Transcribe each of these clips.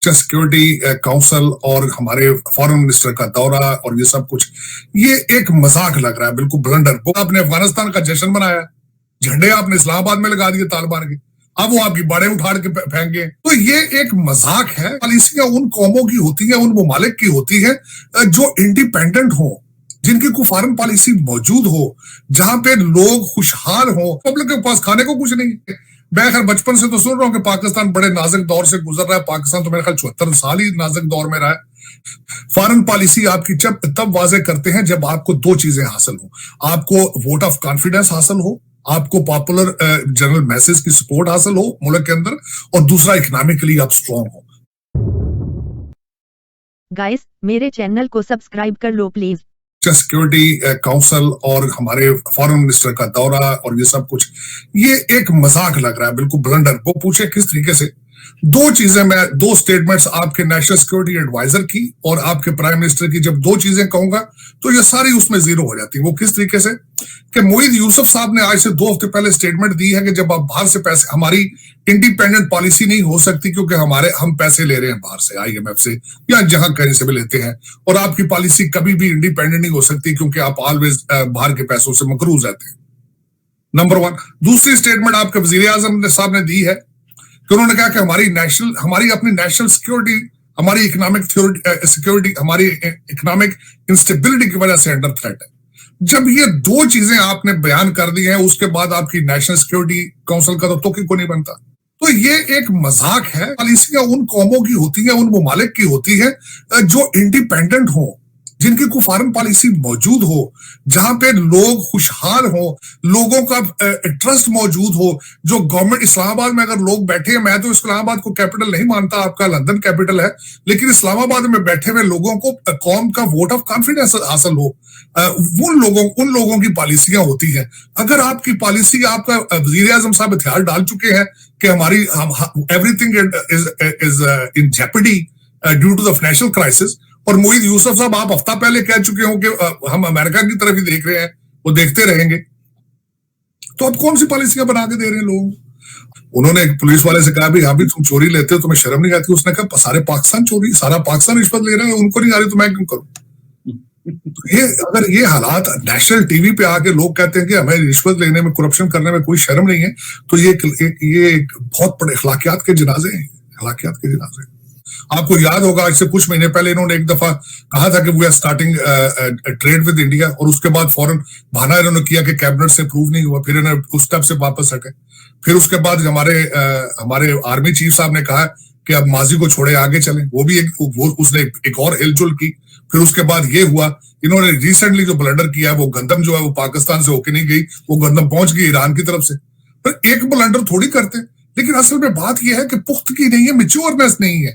National security council और हमारे foreign minister का दौरा और ये सब कुछ, ये एक मजाक लग रहा है, बिल्कुल ब्लंडर। वो आपने अफगानिस्तान का जश्न मनाया, झंडे आपने इस्लामाबाद में लगा दिए तालिबान के, अब वो आपकी बाड़े उठाड़ के फेंक गए। तो ये एक मजाक है। पॉलिसियां उन कौमों की होती है, उन ममालिक की होती है जो इंडिपेंडेंट हो, जिनकी कोई फॉरेन पॉलिसी मौजूद हो, जहां पे लोग खुशहाल हो, पब्लिक के पास खाने को कुछ नहीं है। मैं खैर बचपन से तो सुन रहा हूँ कि पाकिस्तान बड़े नाजुक दौर से गुजर रहा है। पाकिस्तान तो मेरे ख्याल 74 साल ही नाजुक दौर में रहा है। फॉरेन पॉलिसी आपकी जब तब वाजे करते हैं जब आपको दो चीजें हासिल हो, आपको वोट ऑफ कॉन्फिडेंस हासिल हो, आपको पॉपुलर जनरल मैसेज की सपोर्ट हासिल हो मुल्क के अंदर, और दूसरा इकोनॉमिकली आप स्ट्रॉन्ग हो। गाइस, मेरे चैनल को सब्सक्राइब कर लो प्लीज। सिक्योरिटी काउंसिल और हमारे फॉरेन मिनिस्टर का दौरा और ये सब कुछ, ये एक मजाक लग रहा है, बिल्कुल ब्लंडर। वो पूछे किस तरीके से, दो चीजें, मैं दो स्टेटमेंट्स आपके नेशनल सिक्योरिटी एडवाइजर की और आपके प्राइम मिनिस्टर की जब दो चीजें कहूंगा तो ये सारी उसमें जीरो हो जाती है। वो किस तरीके से कि मोईद यूसुफ साहब ने आज से 2 हफ्ते पहले स्टेटमेंट दी है कि जब आप बाहर से पैसे, हमारी इंडिपेंडेंट पॉलिसी नहीं हो सकती क्योंकि हम पैसे ले रहे हैं बाहर से, IMF से या जहां कहीं से भी लेते हैं, और आपकी पॉलिसी कभी भी इंडिपेंडेंट नहीं हो सकती क्योंकि आप ऑलवेज बाहर के पैसों से मकरूज रहते हैं। नंबर 1। दूसरी स्टेटमेंट आपके वजीर आजम साहब ने दी है कि उन्होंने कहा कि हमारी अपनी नेशनल सिक्योरिटी, हमारी इकोनॉमिक सिक्योरिटी, हमारी इकोनॉमिक इंस्टेबिलिटी की वजह से अंडर थ्रेट है। जब ये दो चीजें आपने बयान कर दी हैं, उसके बाद आपकी नेशनल सिक्योरिटी काउंसिल का तो को नहीं बनता। तो ये एक मजाक है। पॉलिसियां उन कौमों की होती है, उन ममालिक की होती है जो इंडिपेंडेंट हो, जिनकी कोई फॉरेन पॉलिसी मौजूद हो, जहां पे लोग खुशहाल हो, लोगों का ट्रस्ट मौजूद हो। जो गवर्नमेंट, इस्लामाबाद में अगर लोग बैठे हैं, मैं तो इस्लामाबाद को कैपिटल नहीं मानता, आपका लंदन कैपिटल है, लेकिन इस्लामाबाद में बैठे हुए लोगों को कौम का वोट ऑफ कॉन्फिडेंस हासिल हो, उन लोगों की पॉलिसियां होती है। अगर आपकी पॉलिसी, आपका वजीर आजम साहब हथियार डाल चुके हैं कि हमारी everything is in jeopardy due to the national crisis, और मोईद यूसुफ साहब आप हफ्ता पहले कह चुके हो कि हम अमेरिका की तरफ ही देख रहे हैं, वो देखते रहेंगे, तो अब कौन सी पॉलिसियां बना के दे रहे हैं लोग। उन्होंने एक पुलिस वाले से कहा, भी हाँ भी तुम चोरी लेते हो, तुम्हें शर्म नहीं आती? उसने कहा सारे पाकिस्तान चोरी, सारा पाकिस्तान रिश्वत ले रहा है, उनको नहीं आ रही तो मैं क्यों करूं। ये अगर ये हालात नेशनल टीवी पे आके लोग कहते हैं कि हमें रिश्वत लेने में, करप्शन करने में कोई शर्म नहीं है, तो ये एक बहुत बड़े अखलाकियात के जनाजे हैं, अखलाकियात के जनाजे। आपको याद होगा आज से कुछ महीने पहले इन्होंने एक दफा कहा था कि we are starting trade with India, और उसके बाद फौरन बहाना इन्होंने किया कि कैबिनेट से अप्रूव नहीं हुआ, फिर इन्होंने उस स्टेप से वापस हटे। फिर उसके बाद हमारे आर्मी चीफ साहब ने कहा कि अब माजी को छोड़े आगे चलें, वो भी उसने एक और हिलचुल की। फिर उसके बाद ये हुआ, इन्होंने रिसेंटली जो ब्लंडर किया है, वो गंदम जो है वो पाकिस्तान से होके नहीं गई, वो गंदम पहुंच गई ईरान की तरफ से। पर एक ब्लंडर थोड़ी करते, लेकिन असल में बात यह है कि पुख्तगी नहीं है, मैच्योरनेस नहीं है।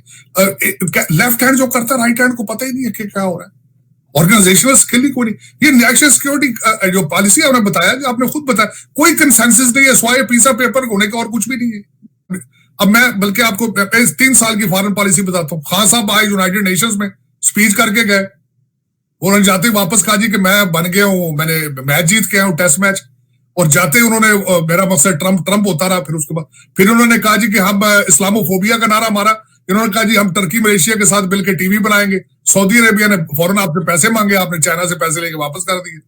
लेफ्ट हैंड जो करता है, राइट हैंड को पता ही नहीं है कि क्या हो रहा है। ऑर्गेनाइजेशनल स्किल ही कोई नहीं। ये नेशनल सिक्योरिटी जो पॉलिसी आपने बताया, जो आपने खुद बताया, कोई कंसेंसस नहीं है, स्वाय पीसा पेपर होने का और कुछ भी नहीं है। अब मैं बल्कि आपको 3 साल की फॉरेन पॉलिसी बताता हूँ। खान साहब आए यूनाइटेड नेशंस में, स्पीच करके गए, उन्होंने जाते ही वापस कहा जी कि मैं बन गया हूँ, मैंने मैच जीत के आया हूँ, टेस्ट मैच। और जाते ही उन्होंने, मेरा मकसद ट्रंप होता रहा। फिर उसके बाद फिर उन्होंने कहा जी कि हम इस्लामोफोबिया का नारा मारा। इन्होंने कहा जी हम टर्की मलेशिया के साथ मिलकर टीवी बनाएंगे। सऊदी अरेबिया ने फौरन आपसे पैसे मांगे, आपने चाइना से पैसे लेके वापस कर दिए।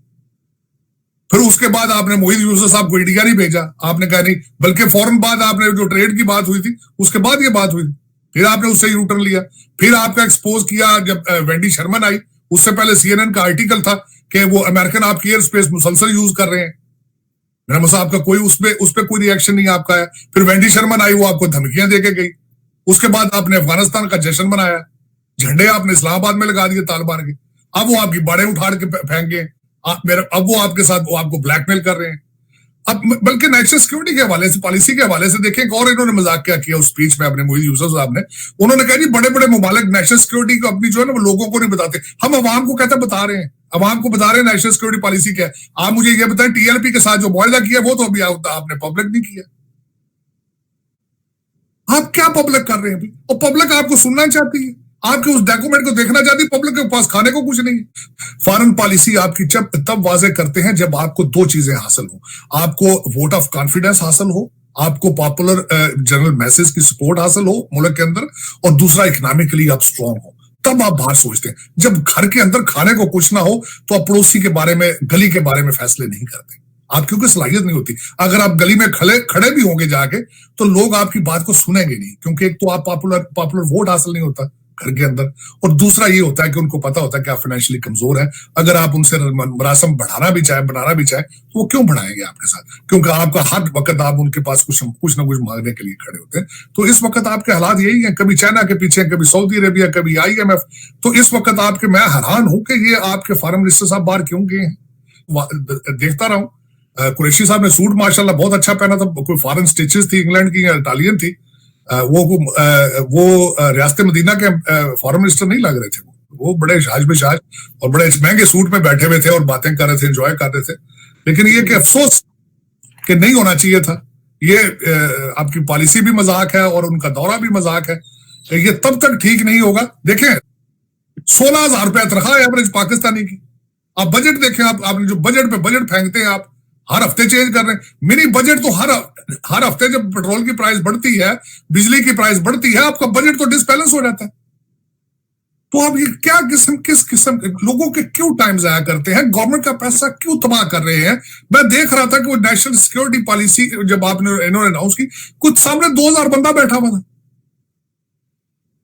फिर उसके बाद आपने मोईद यूसुफ साहब को इंडिया नहीं भेजा, आपने कहा नहीं, बल्कि फौरन बाद आपने जो ट्रेड की बात हुई थी, उसके बाद ये बात हुई, फिर आपने उससे यू टर्न लिया। फिर आपका एक्सपोज किया जब वेंडी शर्मन आई, उससे पहले CNN का आर्टिकल था कि वो अमेरिकन आपकी एयर स्पेस मुसलसल यूज कर रहे हैं। मेरा मतलब आपका कोई उस पे कोई रिएक्शन नहीं आपका है। फिर वेंडी शर्मन आई, वो आपको धमकियां देके गई। उसके बाद आपने अफगानिस्तान का जश्न मनाया, झंडे आपने इस्लामाबाद में लगा दिए तालिबान के, अब वो आपकी बाड़े उठाड़ के फेंक गए। अब वो आपके साथ, वो आपको ब्लैकमेल कर रहे हैं। अब बल्कि नेशनल सिक्योरिटी के हवाले से, पॉलिसी के हवाले से देखें, और इन्होंने मजाक क्या किया उस स्पीच में अपने मोईद यूसुफ साहब ने। उन्होंने कहा जी बड़े बड़े ममालिक नेशनल सिक्योरिटी को अपनी जो है ना, वो लोगों को नहीं बताते, हम अवाम को कहते बता रहे हैं, अवाम को बता रहे हैं नेशनल सिक्योरिटी पॉलिसी क्या है। आप मुझे ये बताएं, TLP के साथ जो मुआहदा किया वो तो अभी आपने पब्लिक नहीं किया। आप क्या पब्लिक कर रहे हैं अभी? और पब्लिक आपको सुनना चाहती है, आपके उस डॉक्यूमेंट को देखना चाहती है, पब्लिक के पास खाने को कुछ नहीं है। फॉरेन पॉलिसी आपकी जब तब वाजे करते हैं जब आपको दो चीजें हासिल हो, आपको वोट ऑफ कॉन्फिडेंस हासिल हो, आपको पॉपुलर जनरल मैसेज की सपोर्ट हासिल हो मुल्क के अंदर, और दूसरा इकोनॉमिकली आप स्ट्रांग हो, तब आप बाहर सोचते हैं। जब घर के अंदर खाने को कुछ ना हो तो आप पड़ोसी के बारे में, गली के बारे में फैसले नहीं करते, आप क्योंकि सलाहियत नहीं होती। अगर आप गली में खड़े भी होंगे जाके तो लोग आपकी बात को सुनेंगे नहीं, क्योंकि एक तो आप पॉपुलर वोट हासिल नहीं होता घर के अंदर, और दूसरा ये होता है कि उनको पता होता है कि आप फाइनेंशियली कमजोर हैं। अगर आप उनसे मरासम बनाना भी चाहे तो वो क्यों बढ़ाएंगे आपके साथ, क्योंकि आपका हर वक्त आप उनके पास कुछ ना कुछ मांगने के लिए खड़े होते हैं। तो इस वक्त आपके हालात यही हैं, कभी चाइना के पीछे, कभी सऊदी अरेबिया, कभी IMF। तो इस वक्त आपके, मैं हैरान हूं कि ये आपके फॉरेन मिनिस्टर साहब बाहर क्यों गए हैं। देखता रहा हूं, कुरैशी साहब ने सूट माशाल्लाह बहुत अच्छा पहना था, कोई फॉरेन स्टिचेस थी, इंग्लैंड की या इटालियन थी। वो रियासत मदीना के फॉरेन मिनिस्टर नहीं लग रहे थे। वो बड़े शाज बेशाज और बड़े महंगे सूट में बैठे हुए थे और बातें कर रहे थे, एंजॉय कर रहे थे। लेकिन ये कि अफसोस कि नहीं होना चाहिए था। ये आपकी पॉलिसी भी मजाक है और उनका दौरा भी मजाक है। ये तब तक ठीक नहीं होगा। देखें, 16,000 रुपया तनख्वाह है एवरेज पाकिस्तानी की। आप बजट देखें, आपने जो बजट पे बजट फेंकते हैं, आप हर हफ्ते चेंज कर रहे हैं। मिनी बजट तो हर हफ्ते जब पेट्रोल की प्राइस बढ़ती है, बिजली की प्राइस बढ़ती है, आपका बजट तो डिसबैलेंस हो जाता है। तो आप ये क्या किस किस्म लोगों के क्यों टाइम जाया करते हैं, गवर्नमेंट का पैसा क्यों तबाह कर रहे हैं। मैं देख रहा था कि वो नेशनल सिक्योरिटी पॉलिसी जब इन्होंने अनाउंस की, कुछ सामने 2,000 बंदा बैठा हुआ था,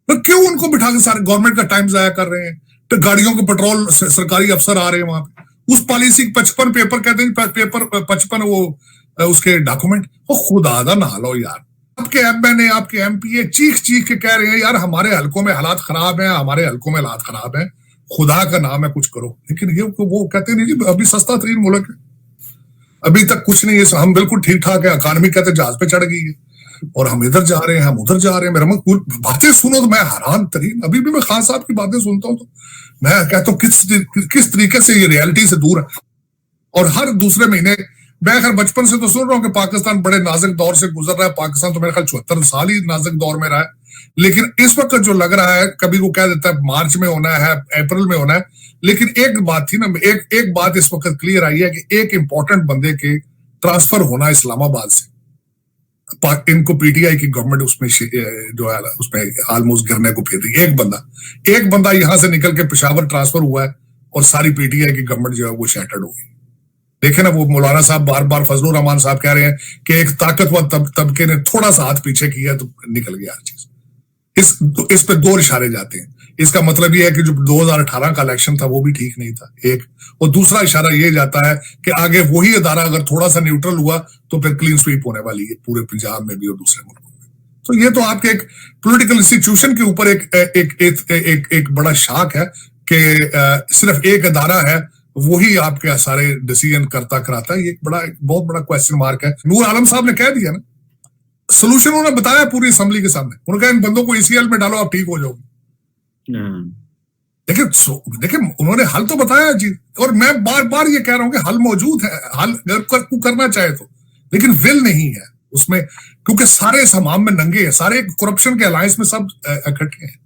तो क्यों उनको बिठा के सारे गवर्नमेंट का टाइम जाया कर रहे हैं। तो गाड़ियों के पेट्रोल सरकारी अफसर आ रहे हैं वहां पे, उस पॉलिसी 55 पेपर कहते हैं, पेपर 55 वो उसके डॉक्यूमेंट, वो खुदा दा नहा लो यार। आपके MNA, आपके MPA चीख के कह रहे हैं यार हमारे हलकों में हालात खराब हैं, हमारे हलकों में हालात खराब हैं, खुदा का नाम है कुछ करो। लेकिन ये वो कहते नहीं जी अभी सस्ता तरीन मुल्क है, अभी तक कुछ नहीं है, हम बिल्कुल ठीक ठाक है। इकानमी कहते जहाज पे चढ़ गई है और हम इधर जा रहे हैं, हम उधर जा रहे हैं। मेरा बातें सुनो तो मैं हैरान तरीन, अभी भी मैं खान साहब की बातें सुनता हूं तो मैं कहता हूं किस तरीके से ये रियलिटी से दूर है। और हर दूसरे महीने, मैं खैर बचपन से तो सुन रहा हूं कि पाकिस्तान बड़े नाजुक दौर से गुजर रहा है। पाकिस्तान तो मेरे ख्याल 74 साल ही नाजुक दौर में रहा है। लेकिन इस वक्त जो लग रहा है, कभी वो कह देता है मार्च में होना है, अप्रैल में होना है। लेकिन एक बात थी ना, एक बात इस वक्त क्लियर आई है कि एक इंपॉर्टेंट बंदे के ट्रांसफर होना इस्लामाबाद से, इनको PTI की गवर्नमेंट उसमें जो है उसमें ऑलमोस्ट गिरने को फिर रही है। एक बंदा यहां से निकल के पेशावर ट्रांसफर हुआ है और सारी PTI की गवर्नमेंट जो है वो शैटर्ड हो गई। देखे ना, वो मौलाना साहब बार फजलुर रहमान साहब कह रहे हैं कि एक ताकतवर तबके ने थोड़ा सा हाथ पीछे किया तो निकल गया हर चीज। इस पे 2 इशारे जाते हैं। इसका मतलब ये है कि जो 2018 का इलेक्शन था वो भी ठीक नहीं था, एक। और दूसरा इशारा ये जाता है कि आगे वही अदारा अगर थोड़ा सा न्यूट्रल हुआ तो फिर क्लीन स्वीप होने वाली है पूरे पंजाब में भी और दूसरे मुल्कों में। तो ये तो आपके एक पॉलिटिकल इंस्टीट्यूशन के ऊपर एक बड़ा शाक है कि सिर्फ एक अदारा है, वही आपके सारे डिसीजन कराता है। ये बहुत बड़ा क्वेश्चन मार्क है। नूर आलम साहब ने कह दिया ना, सोल्यूशन उन्होंने बताया पूरी असेंबली के सामने। उन्होंने कहा इन बंदों को ECL में डालो, आप ठीक हो जाओगे। देखिए उन्होंने हल तो बताया जी, और मैं बार ये कह रहा हूं कि हल मौजूद है, हल करना चाहे तो, लेकिन विल नहीं है उसमें, क्योंकि सारे इस हमाम में नंगे हैं, सारे करप्शन के अलायंस में सब इकट्ठे हैं।